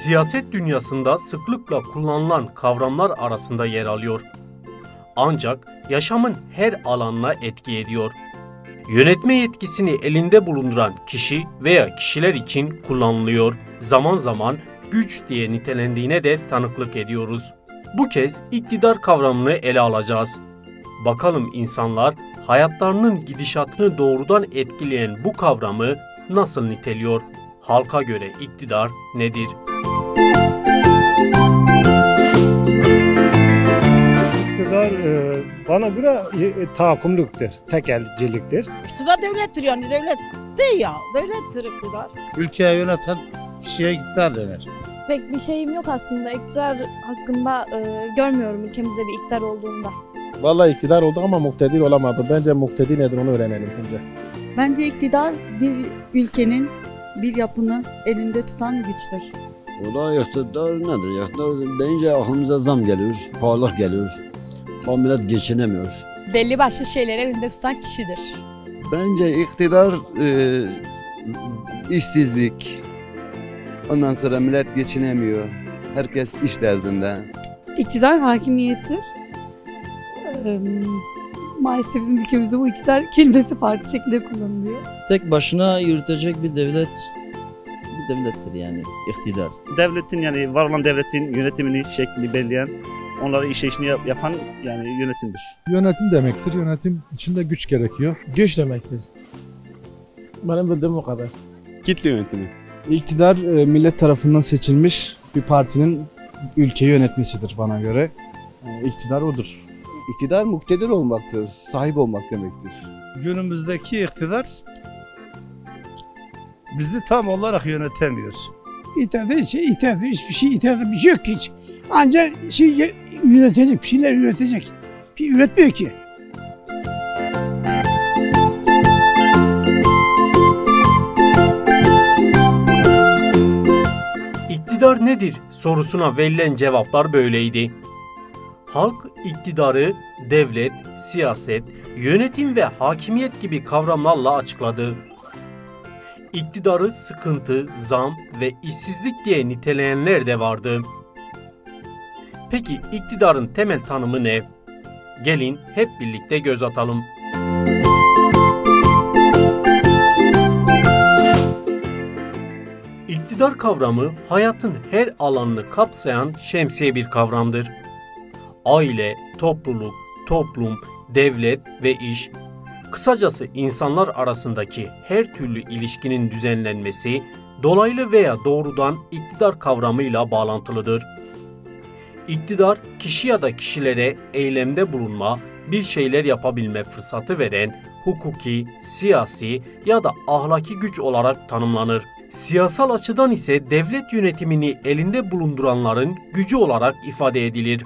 siyaset dünyasında sıklıkla kullanılan kavramlar arasında yer alıyor. Ancak yaşamın her alanına etki ediyor. Yönetme yetkisini elinde bulunduran kişi veya kişiler için kullanılıyor. Zaman zaman güç diye nitelendiğine de tanıklık ediyoruz. Bu kez iktidar kavramını ele alacağız. Bakalım insanlar hayatlarının gidişatını doğrudan etkileyen bu kavramı nasıl niteliyor? Halka göre iktidar nedir? İktidar bana göre tahakkümlüktür, tekelciliktir. İktidar devlettir, yani devlet değil ya, devlettir iktidar. Ülkeyi yöneten kişiye iktidar denir. Pek bir şeyim yok aslında. İktidar hakkında görmüyorum ülkemizde bir iktidar olduğunda. Vallahi iktidar oldu ama muktedir olamadı. Bence muktedi nedir onu öğrenelim önce. Bence iktidar bir ülkenin, bir yapının elinde tutan güçtür. Ola iktidar nedir? İktidar deyince aklımıza zam geliyor, pahalılık geliyor. Millet geçinemiyor. Belli başlı şeyleri elinde tutan kişidir. Bence iktidar işsizlik. Ondan sonra millet geçinemiyor. Herkes iş derdinde. İktidar hakimiyettir. Maalesef bizim ülkemizde bu iktidar kelimesi farklı şekilde kullanılıyor. Tek başına yürütecek bir devlettir yani iktidar. Devletin, yani var olan devletin yönetimini, şeklini belirleyen, onlara işini yapan yani yönetimdir. Yönetim demektir. Yönetim içinde güç gerekiyor. Güç demektir. Benim bildiğim o kadar. Kitle yönetimi. İktidar millet tarafından seçilmiş bir partinin ülkeyi yönetmesidir bana göre. İktidar odur. İktidar muktedir olmaktır, sahip olmak demektir. Günümüzdeki iktidar bizi tam olarak yönetemiyor. İktidar hiçbir şey yok ki hiç. Ancak yönetecek, bir şeyler üretecek. Bir üretmiyor ki. İktidar nedir sorusuna verilen cevaplar böyleydi. Halk iktidarı devlet, siyaset, yönetim ve hakimiyet gibi kavramlarla açıkladı. İktidarı sıkıntı, zam ve işsizlik diye niteleyenler de vardı. Peki iktidarın temel tanımı ne? Gelin hep birlikte göz atalım. İktidar kavramı hayatın her alanını kapsayan şemsiye bir kavramdır. Aile, topluluk, toplum, devlet ve iş, kısacası insanlar arasındaki her türlü ilişkinin düzenlenmesi, dolaylı veya doğrudan iktidar kavramıyla bağlantılıdır. İktidar, kişi ya da kişilere eylemde bulunma, bir şeyler yapabilme fırsatı veren hukuki, siyasi ya da ahlaki güç olarak tanımlanır. Siyasal açıdan ise devlet yönetimini elinde bulunduranların gücü olarak ifade edilir.